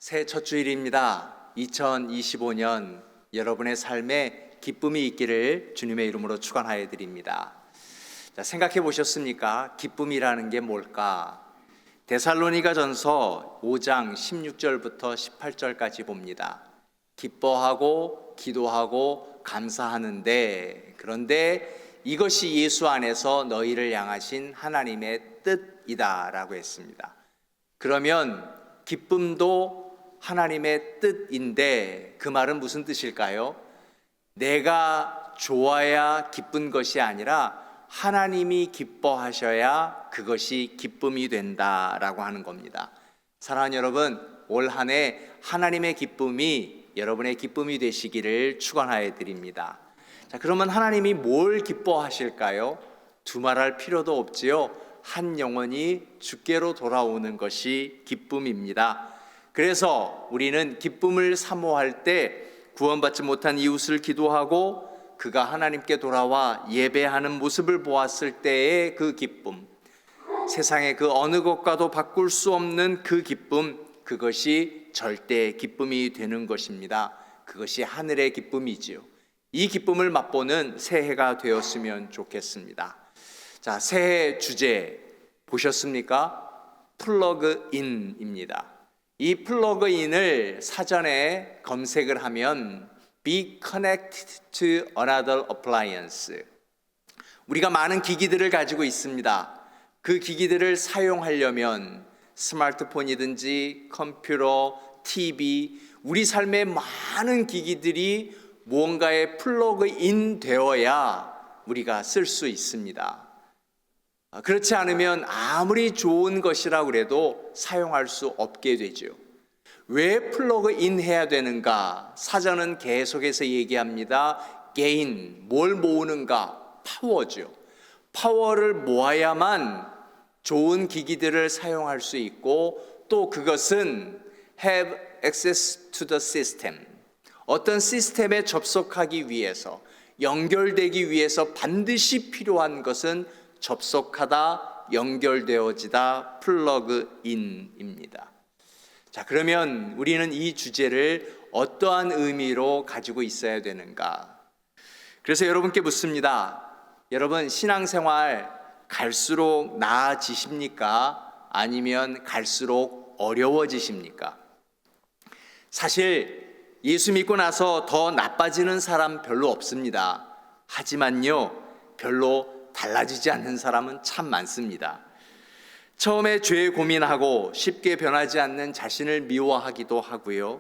새해 첫 주일입니다. 2025년 여러분의 삶에 기쁨이 있기를 주님의 이름으로 축원하여 드립니다. 자, 생각해 보셨습니까? 기쁨이라는 게 뭘까? 데살로니가전서 5장 16절부터 18절까지 봅니다. 기뻐하고 기도하고 감사하는데, 그런데 이것이 예수 안에서 너희를 향하신 하나님의 뜻이다라고 했습니다. 그러면 기쁨도 하나님의 뜻인데 그 말은 무슨 뜻일까요? 내가 좋아야 기쁜 것이 아니라 하나님이 기뻐하셔야 그것이 기쁨이 된다라고 하는 겁니다. 사랑하는 여러분, 올 한 해 하나님의 기쁨이 여러분의 기쁨이 되시기를 축원하여 드립니다. 자, 그러면 하나님이 뭘 기뻐하실까요? 두말할 필요도 없지요. 한 영혼이 주께로 돌아오는 것이 기쁨입니다. 그래서 우리는 기쁨을 사모할 때 구원받지 못한 이웃을 기도하고 그가 하나님께 돌아와 예배하는 모습을 보았을 때의 그 기쁨, 세상의 그 어느 것과도 바꿀 수 없는 그 기쁨, 그것이 절대 기쁨이 되는 것입니다. 그것이 하늘의 기쁨이지요. 이 기쁨을 맛보는 새해가 되었으면 좋겠습니다. 자, 새해 주제 보셨습니까? 플러그인입니다. 이 플러그인을 사전에 검색을 하면 Be connected to another appliance. 우리가 많은 기기들을 가지고 있습니다. 그 기기들을 사용하려면 스마트폰이든지 컴퓨터, TV, 우리 삶에 많은 기기들이 무언가에 플러그인 되어야 우리가 쓸 수 있습니다. 그렇지 않으면 아무리 좋은 것이라고 해도 사용할 수 없게 되죠. 왜 플러그인 해야 되는가? 사전은 계속해서 얘기합니다. 게인, 뭘 모으는가? 파워죠. 파워를 모아야만 좋은 기기들을 사용할 수 있고, 또 그것은 have access to the system. 어떤 시스템에 접속하기 위해서, 연결되기 위해서 반드시 필요한 것은 접속하다, 연결되어지다, 플러그인입니다. 자, 그러면 우리는 이 주제를 어떠한 의미로 가지고 있어야 되는가? 그래서 여러분께 묻습니다. 여러분, 신앙생활 갈수록 나아지십니까? 아니면 갈수록 어려워지십니까? 사실 예수 믿고 나서 더 나빠지는 사람 별로 없습니다. 하지만요, 별로 달라지지 않는 사람은 참 많습니다. 처음에 죄 고민하고 쉽게 변하지 않는 자신을 미워하기도 하고요.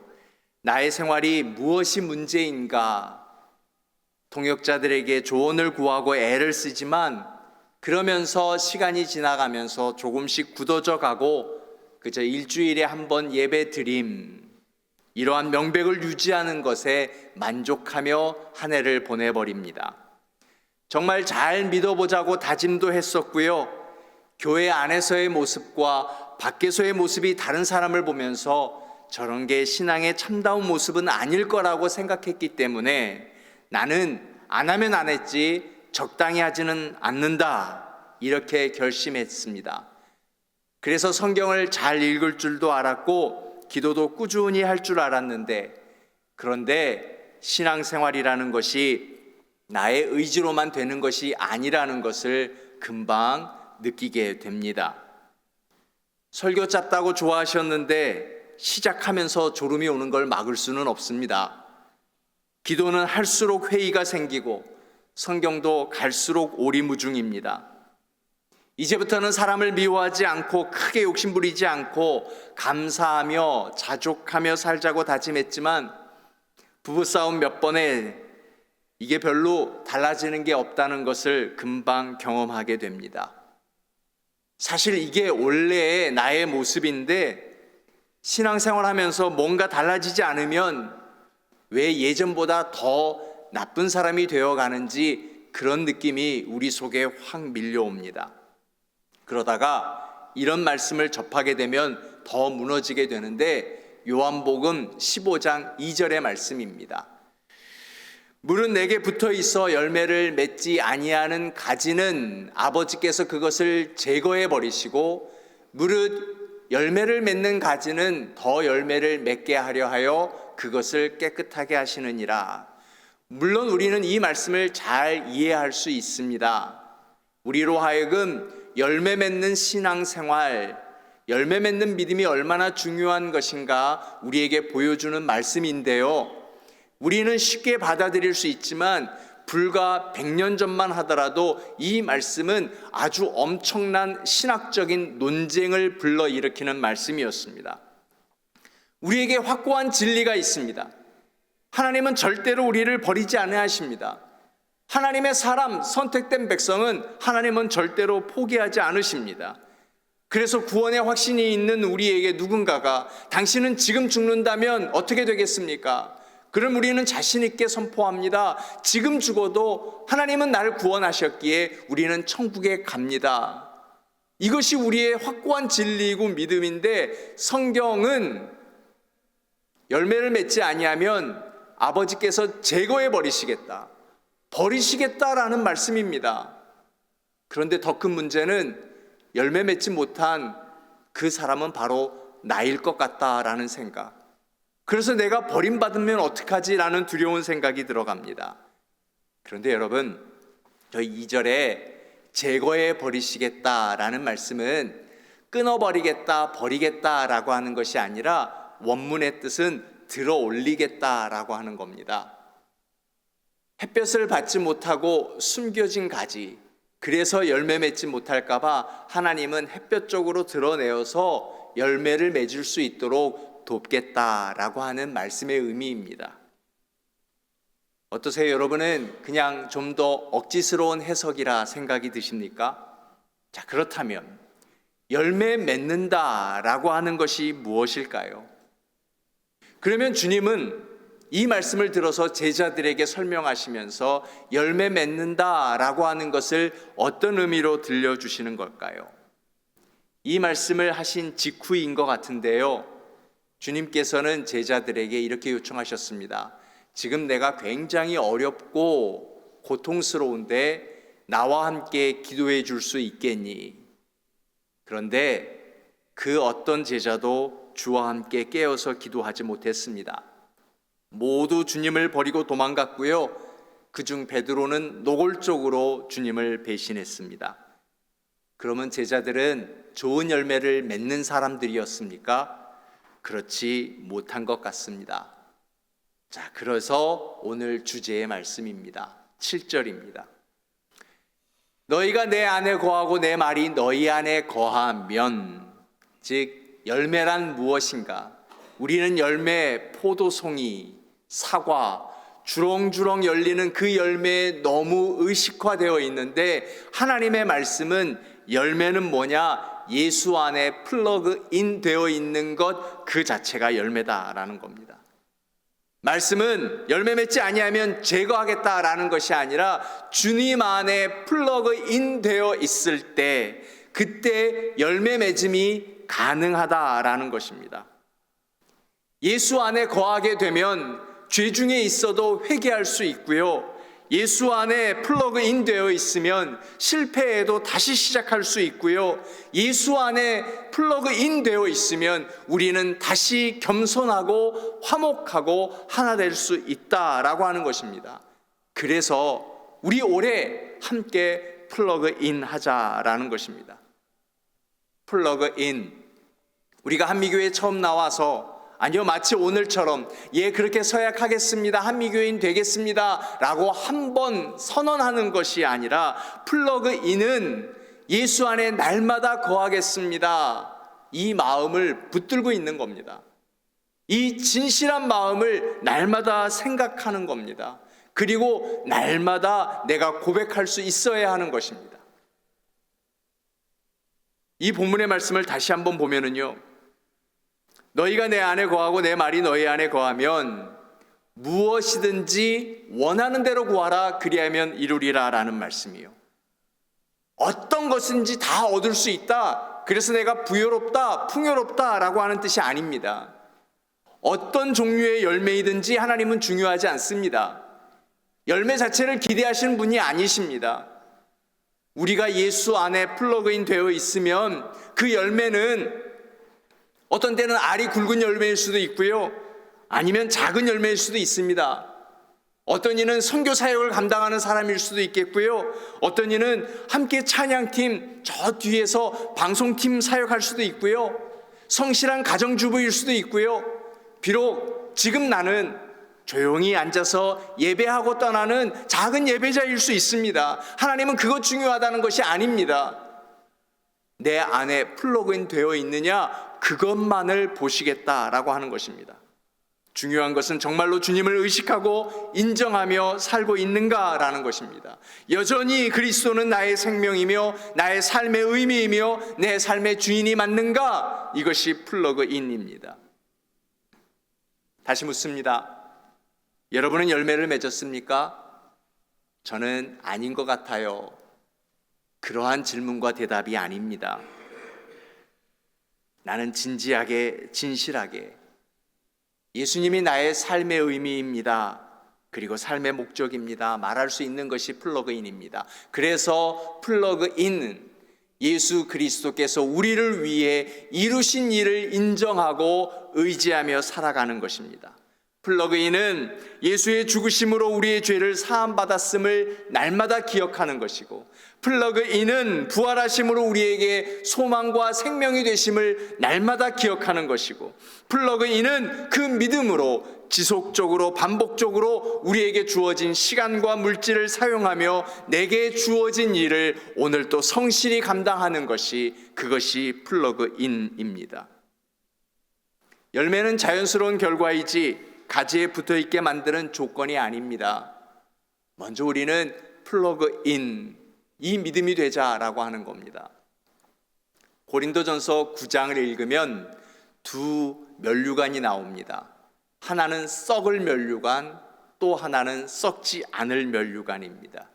나의 생활이 무엇이 문제인가? 동역자들에게 조언을 구하고 애를 쓰지만 그러면서 시간이 지나가면서 조금씩 굳어져 가고 그저 일주일에 한 번 예배 드림, 이러한 명백을 유지하는 것에 만족하며 한 해를 보내버립니다. 정말 잘 믿어보자고 다짐도 했었고요. 교회 안에서의 모습과 밖에서의 모습이 다른 사람을 보면서 저런 게 신앙의 참다운 모습은 아닐 거라고 생각했기 때문에 나는 안 하면 안 했지 적당히 하지는 않는다, 이렇게 결심했습니다. 그래서 성경을 잘 읽을 줄도 알았고 기도도 꾸준히 할 줄 알았는데, 그런데 신앙생활이라는 것이 나의 의지로만 되는 것이 아니라는 것을 금방 느끼게 됩니다. 설교 짧다고 좋아하셨는데 시작하면서 졸음이 오는 걸 막을 수는 없습니다. 기도는 할수록 회의가 생기고 성경도 갈수록 오리무중입니다. 이제부터는 사람을 미워하지 않고 크게 욕심부리지 않고 감사하며 자족하며 살자고 다짐했지만 부부싸움 몇 번에 이게 별로 달라지는 게 없다는 것을 금방 경험하게 됩니다. 사실 이게 원래의 나의 모습인데 신앙생활 하면서 뭔가 달라지지 않으면 왜 예전보다 더 나쁜 사람이 되어가는지 그런 느낌이 우리 속에 확 밀려옵니다. 그러다가 이런 말씀을 접하게 되면 더 무너지게 되는데 요한복음 15장 2절의 말씀입니다. 물은 내게 붙어 있어 열매를 맺지 아니하는 가지는 아버지께서 그것을 제거해 버리시고 무릇 열매를 맺는 가지는 더 열매를 맺게 하려 하여 그것을 깨끗하게 하시느니라. 물론 우리는 이 말씀을 잘 이해할 수 있습니다. 우리로 하여금 열매 맺는 신앙생활, 열매 맺는 믿음이 얼마나 중요한 것인가 우리에게 보여주는 말씀인데요. 우리는 쉽게 받아들일 수 있지만 불과 100년 전만 하더라도 이 말씀은 아주 엄청난 신학적인 논쟁을 불러일으키는 말씀이었습니다. 우리에게 확고한 진리가 있습니다. 하나님은 절대로 우리를 버리지 아니하십니다. 하나님의 사람, 선택된 백성은 하나님은 절대로 포기하지 않으십니다. 그래서 구원의 확신이 있는 우리에게 누군가가 당신은 지금 죽는다면 어떻게 되겠습니까? 그럼 우리는 자신 있게 선포합니다. 지금 죽어도 하나님은 나를 구원하셨기에 우리는 천국에 갑니다. 이것이 우리의 확고한 진리이고 믿음인데, 성경은 열매를 맺지 아니하면 아버지께서 제거해 버리시겠다라는 말씀입니다. 그런데 더 큰 문제는 열매 맺지 못한 그 사람은 바로 나일 것 같다라는 생각. 그래서 내가 버림받으면 어떡하지라는 두려운 생각이 들어갑니다. 그런데 여러분, 저희 2절에 제거해 버리시겠다라는 말씀은 끊어버리겠다, 버리겠다라고 하는 것이 아니라 원문의 뜻은 들어 올리겠다라고 하는 겁니다. 햇볕을 받지 못하고 숨겨진 가지, 그래서 열매 맺지 못할까 봐 하나님은 햇볕 쪽으로 드러내어서 열매를 맺을 수 있도록 돕겠다라고 하는 말씀의 의미입니다. 어떠세요? 여러분은 그냥 좀 더 억지스러운 해석이라 생각이 드십니까? 자, 그렇다면 열매 맺는다라고 하는 것이 무엇일까요? 그러면 주님은 이 말씀을 들어서 제자들에게 설명하시면서 열매 맺는다라고 하는 것을 어떤 의미로 들려주시는 걸까요? 이 말씀을 하신 직후인 것 같은데요, 주님께서는 제자들에게 이렇게 요청하셨습니다. 지금 내가 굉장히 어렵고 고통스러운데 나와 함께 기도해 줄 수 있겠니? 그런데 그 어떤 제자도 주와 함께 깨어서 기도하지 못했습니다. 모두 주님을 버리고 도망갔고요. 그중 베드로는 노골적으로 주님을 배신했습니다. 그러면 제자들은 좋은 열매를 맺는 사람들이었습니까? 그렇지 못한 것 같습니다. 자, 그래서 오늘 주제의 말씀입니다. 7절입니다. 너희가 내 안에 거하고 내 말이 너희 안에 거하면, 즉 열매란 무엇인가? 우리는 열매, 포도송이, 사과, 주렁주렁 열리는 그 열매에 너무 의식화되어 있는데, 하나님의 말씀은 열매는 뭐냐? 예수 안에 플러그인 되어 있는 것 그 자체가 열매다라는 겁니다. 말씀은 열매 맺지 아니하면 제거하겠다라는 것이 아니라 주님 안에 플러그인 되어 있을 때 그때 열매 맺음이 가능하다라는 것입니다. 예수 안에 거하게 되면 죄 중에 있어도 회개할 수 있고요, 예수 안에 플러그인 되어 있으면 실패해도 다시 시작할 수 있고요, 예수 안에 플러그인 되어 있으면 우리는 다시 겸손하고 화목하고 하나 될 수 있다라고 하는 것입니다. 그래서 우리 올해 함께 플러그인 하자라는 것입니다. 플러그인, 우리가 한미교회에 처음 나와서 아니요, 마치 오늘처럼 그렇게 서약하겠습니다, 한미교인 되겠습니다 라고 한번 선언하는 것이 아니라, 플러그인은 예수 안에 날마다 거하겠습니다, 이 마음을 붙들고 있는 겁니다. 이 진실한 마음을 날마다 생각하는 겁니다. 그리고 날마다 내가 고백할 수 있어야 하는 것입니다. 이 본문의 말씀을 다시 한번 보면은요, 너희가 내 안에 거하고 내 말이 너희 안에 거하면 무엇이든지 원하는 대로 구하라, 그리하면 이루리라 라는 말씀이요. 어떤 것인지 다 얻을 수 있다, 그래서 내가 부요롭다, 풍요롭다 라고 하는 뜻이 아닙니다. 어떤 종류의 열매이든지 하나님은 중요하지 않습니다. 열매 자체를 기대하시는 분이 아니십니다. 우리가 예수 안에 플러그인 되어 있으면 그 열매는 어떤 때는 알이 굵은 열매일 수도 있고요. 아니면 작은 열매일 수도 있습니다. 어떤 이는 선교 사역을 감당하는 사람일 수도 있겠고요. 어떤 이는 함께 찬양팀 저 뒤에서 방송팀 사역할 수도 있고요. 성실한 가정주부일 수도 있고요. 비록 지금 나는 조용히 앉아서 예배하고 떠나는 작은 예배자일 수 있습니다. 하나님은 그것 중요하다는 것이 아닙니다. 내 안에 플러그인 되어 있느냐, 그것만을 보시겠다라고 하는 것입니다. 중요한 것은 정말로 주님을 의식하고 인정하며 살고 있는가라는 것입니다. 여전히 그리스도는 나의 생명이며 나의 삶의 의미이며 내 삶의 주인이 맞는가? 이것이 플러그인입니다. 다시 묻습니다. 여러분은 열매를 맺었습니까? 저는 아닌 것 같아요. 그러한 질문과 대답이 아닙니다. 나는 진지하게, 진실하게 예수님이 나의 삶의 의미입니다. 그리고 삶의 목적입니다. 말할 수 있는 것이 플러그인입니다. 그래서 플러그인은 예수 그리스도께서 우리를 위해 이루신 일을 인정하고 의지하며 살아가는 것입니다. 플러그인은 예수의 죽으심으로 우리의 죄를 사함받았음을 날마다 기억하는 것이고, 플러그인은 부활하심으로 우리에게 소망과 생명이 되심을 날마다 기억하는 것이고, 플러그인은 그 믿음으로 지속적으로 반복적으로 우리에게 주어진 시간과 물질을 사용하며 내게 주어진 일을 오늘 또 성실히 감당하는 것이, 그것이 플러그인입니다. 열매는 자연스러운 결과이지 가지에 붙어있게 만드는 조건이 아닙니다. 먼저 우리는 플러그인, 이 믿음이 되자라고 하는 겁니다. 고린도전서 9장을 읽으면 두 면류관이 나옵니다. 하나는 썩을 면류관, 또 하나는 썩지 않을 면류관입니다.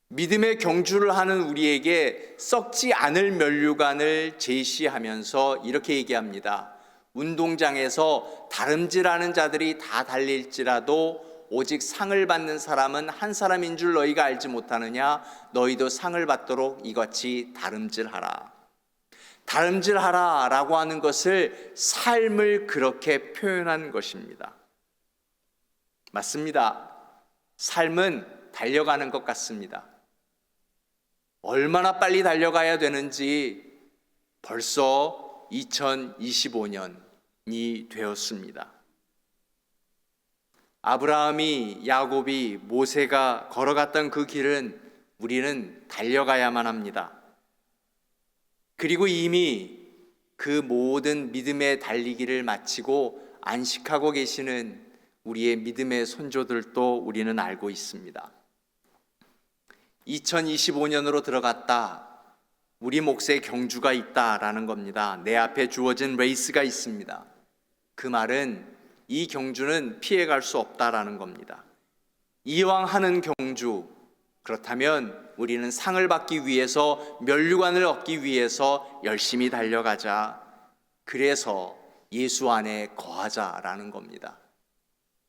믿음의 경주를 하는 우리에게 썩지 않을 면류관을 제시하면서 이렇게 얘기합니다. 운동장에서 다름질하는 자들이 다 달릴지라도 오직 상을 받는 사람은 한 사람인 줄 너희가 알지 못하느냐? 너희도 상을 받도록 이같이 다름질하라. 다름질하라 라고 하는 것을 삶을 그렇게 표현한 것입니다. 맞습니다. 삶은 달려가는 것 같습니다. 얼마나 빨리 달려가야 되는지 벌써 2025년이 되었습니다. 아브라함이, 야곱이, 모세가 걸어갔던 그 길은 우리는 달려가야만 합니다. 그리고 이미 그 모든 믿음의 달리기를 마치고 안식하고 계시는 우리의 믿음의 손조들도 우리는 알고 있습니다. 2025년으로 들어갔다. 우리 몫의 경주가 있다라는 겁니다. 내 앞에 주어진 레이스가 있습니다. 그 말은 이 경주는 피해갈 수 없다라는 겁니다. 이왕 하는 경주, 그렇다면 우리는 상을 받기 위해서, 면류관을 얻기 위해서 열심히 달려가자. 그래서 예수 안에 거하자라는 겁니다.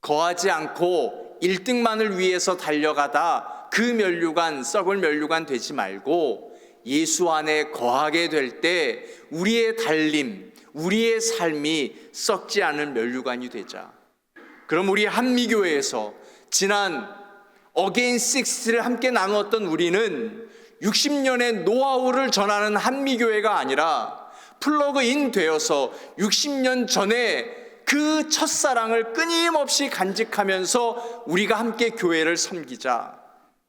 거하지 않고 1등만을 위해서 달려가다 그 면류관, 썩을 면류관 되지 말고 예수 안에 거하게 될 때 우리의 달림, 우리의 삶이 썩지 않은 면류관이 되자. 그럼 우리 한미교회에서 지난 어게인 60를 함께 나누었던 우리는 60년의 노하우를 전하는 한미교회가 아니라 플러그인 되어서 60년 전에 그 첫사랑을 끊임없이 간직하면서 우리가 함께 교회를 섬기자.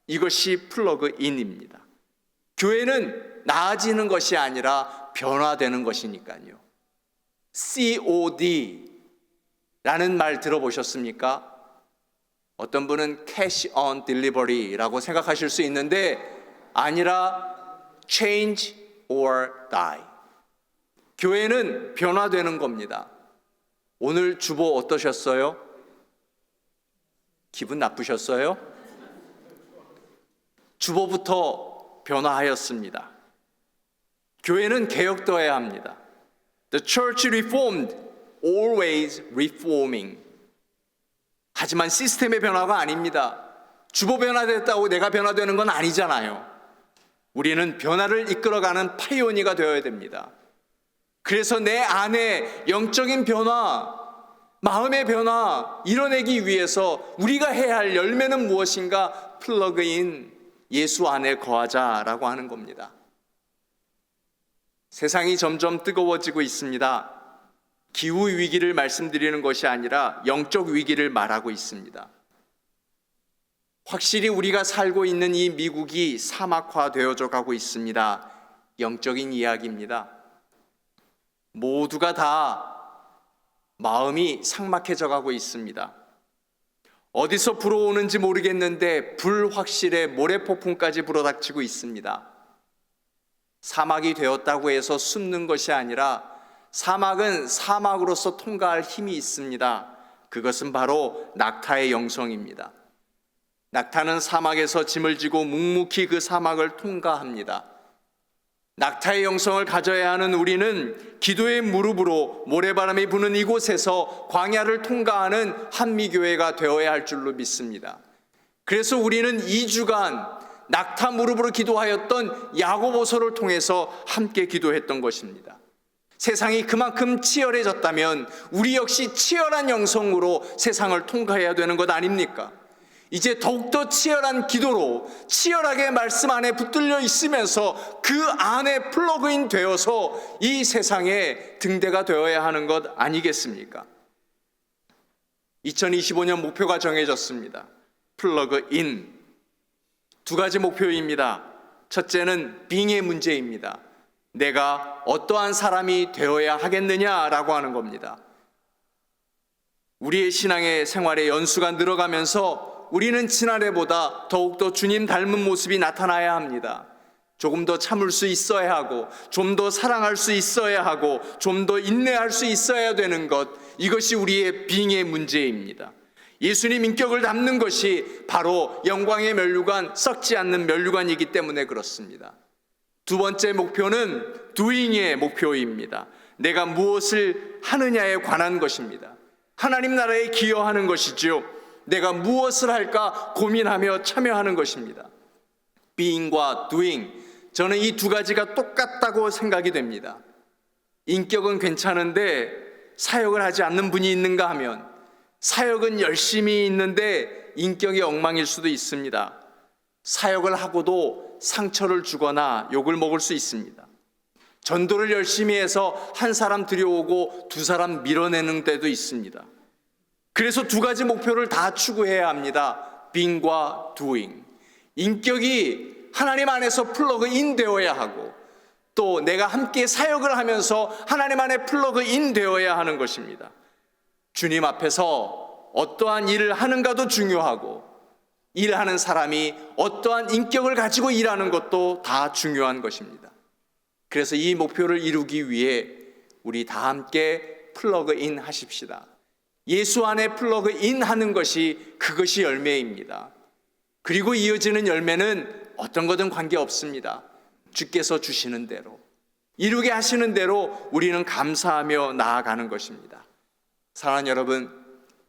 이것이 플러그인입니다. 교회는 나아지는 것이 아니라 변화되는 것이니까요. COD 라는 말 들어보셨습니까? 어떤 분은 Cash on Delivery라고 생각하실 수 있는데 아니라 Change or Die. 교회는 변화되는 겁니다. 오늘 주보 어떠셨어요? 기분 나쁘셨어요? 주보부터 변화하였습니다. 교회는 개혁되어야 합니다. The church reformed, always reforming. 하지만 시스템의 변화가 아닙니다. 주보 변화됐다고 내가 변화되는 건 아니잖아요. 우리는 변화를 이끌어가는 파이오니가 되어야 됩니다. 그래서 내 안에 영적인 변화, 마음의 변화 이뤄내기 위해서 우리가 해야 할 열매는 무엇인가? 플러그인 예수 안에 거하자라고 하는 겁니다. 세상이 점점 뜨거워지고 있습니다. 기후 위기를 말씀드리는 것이 아니라 영적 위기를 말하고 있습니다. 확실히 우리가 살고 있는 이 미국이 사막화되어져 가고 있습니다. 영적인 이야기입니다. 모두가 다 마음이 삭막해져 가고 있습니다. 어디서 불어오는지 모르겠는데 불확실해 모래폭풍까지 불어닥치고 있습니다. 사막이 되었다고 해서 숨는 것이 아니라 사막은 사막으로서 통과할 힘이 있습니다. 그것은 바로 낙타의 영성입니다. 낙타는 사막에서 짐을 지고 묵묵히 그 사막을 통과합니다. 낙타의 영성을 가져야 하는 우리는 기도의 무릎으로 모래바람이 부는 이곳에서 광야를 통과하는 한미교회가 되어야 할 줄로 믿습니다. 그래서 우리는 2주간 낙타 무릎으로 기도하였던 야고보서를 통해서 함께 기도했던 것입니다. 세상이 그만큼 치열해졌다면 우리 역시 치열한 영성으로 세상을 통과해야 되는 것 아닙니까? 이제 더욱더 치열한 기도로 치열하게 말씀 안에 붙들려 있으면서 그 안에 플러그인 되어서 이 세상의 등대가 되어야 하는 것 아니겠습니까? 2025년 목표가 정해졌습니다. 플러그인. 2가지 목표입니다. 첫째는 빙의 문제입니다. 내가 어떠한 사람이 되어야 하겠느냐라고 하는 겁니다. 우리의 신앙의 생활의 연수가 늘어가면서 우리는 지난해보다 더욱더 주님 닮은 모습이 나타나야 합니다. 조금 더 참을 수 있어야 하고, 좀 더 사랑할 수 있어야 하고, 좀 더 인내할 수 있어야 되는 것, 이것이 우리의 빙의 문제입니다. 예수님 인격을 담는 것이 바로 영광의 면류관, 썩지 않는 면류관이기 때문에 그렇습니다. 2번째 목표는 doing의 목표입니다. 내가 무엇을 하느냐에 관한 것입니다. 하나님 나라에 기여하는 것이죠. 내가 무엇을 할까 고민하며 참여하는 것입니다. being과 doing, 저는 이 2가지가 똑같다고 생각이 됩니다. 인격은 괜찮은데 사역을 하지 않는 분이 있는가 하면 사역은 열심히 있는데 인격이 엉망일 수도 있습니다. 사역을 하고도 상처를 주거나 욕을 먹을 수 있습니다. 전도를 열심히 해서 한 사람 들여오고 2사람 밀어내는 때도 있습니다. 그래서 2가지 목표를 다 추구해야 합니다. being과 doing. 인격이 하나님 안에서 플러그인 되어야 하고, 또 내가 함께 사역을 하면서 하나님 안에 플러그인 되어야 하는 것입니다. 주님 앞에서 어떠한 일을 하는가도 중요하고, 일하는 사람이 어떠한 인격을 가지고 일하는 것도 다 중요한 것입니다. 그래서 이 목표를 이루기 위해 우리 다 함께 플러그인 하십시다. 예수 안에 플러그인 하는 것이 그것이 열매입니다. 그리고 이어지는 열매는 어떤 거든 관계없습니다. 주께서 주시는 대로, 이루게 하시는 대로 우리는 감사하며 나아가는 것입니다. 사랑하는 여러분,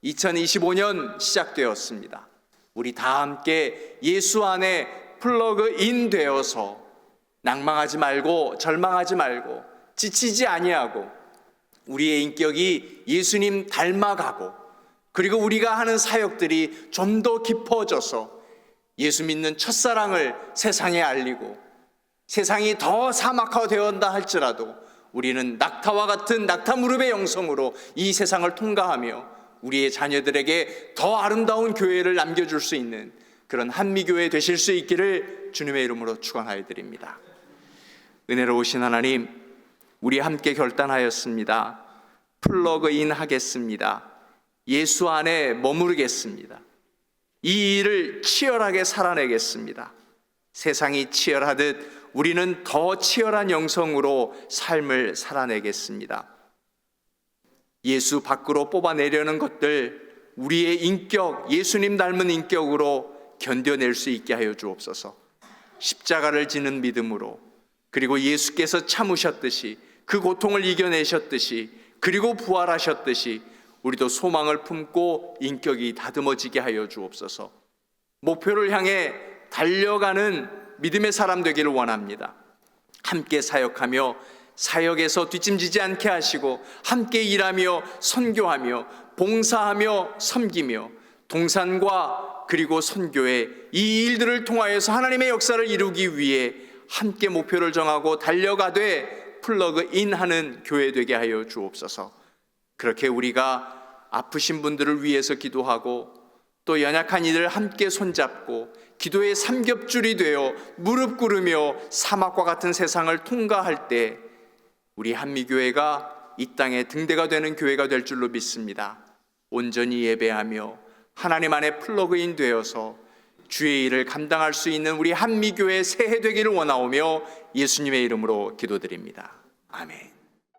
2025년 시작되었습니다. 우리 다 함께 예수 안에 플러그인 되어서 낭망하지 말고 절망하지 말고 지치지 아니하고 우리의 인격이 예수님 닮아가고, 그리고 우리가 하는 사역들이 좀 더 깊어져서 예수 믿는 첫사랑을 세상에 알리고, 세상이 더 사막화되었다 할지라도 우리는 낙타와 같은 낙타 무릎의 영성으로 이 세상을 통과하며 우리의 자녀들에게 더 아름다운 교회를 남겨줄 수 있는 그런 한미교회 되실 수 있기를 주님의 이름으로 축원하여 드립니다. 은혜로우신 하나님, 우리 함께 결단하였습니다. 플러그인 하겠습니다. 예수 안에 머무르겠습니다. 이 일을 치열하게 살아내겠습니다. 세상이 치열하듯 우리는 더 치열한 영성으로 삶을 살아내겠습니다. 예수 밖으로 뽑아내려는 것들, 우리의 인격, 예수님 닮은 인격으로 견뎌낼 수 있게 하여 주옵소서. 십자가를 지는 믿음으로, 그리고 예수께서 참으셨듯이, 그 고통을 이겨내셨듯이, 그리고 부활하셨듯이 우리도 소망을 품고 인격이 다듬어지게 하여 주옵소서. 목표를 향해 달려가는 믿음의 사람 되기를 원합니다. 함께 사역하며 사역에서 뒷짐지지 않게 하시고 함께 일하며 선교하며 봉사하며 섬기며 동산과 그리고 선교회 이 일들을 통하여서 하나님의 역사를 이루기 위해 함께 목표를 정하고 달려가되 플러그인하는 교회 되게 하여 주옵소서. 그렇게 우리가 아프신 분들을 위해서 기도하고 또 연약한 이들 함께 손잡고 기도의 삼겹줄이 되어 무릎 꿇으며 사막과 같은 세상을 통과할 때 우리 한미교회가 이 땅의 등대가 되는 교회가 될 줄로 믿습니다. 온전히 예배하며 하나님 안에 플러그인 되어서 주의 일을 감당할 수 있는 우리 한미교회 새해 되기를 원하오며 예수님의 이름으로 기도드립니다. 아멘.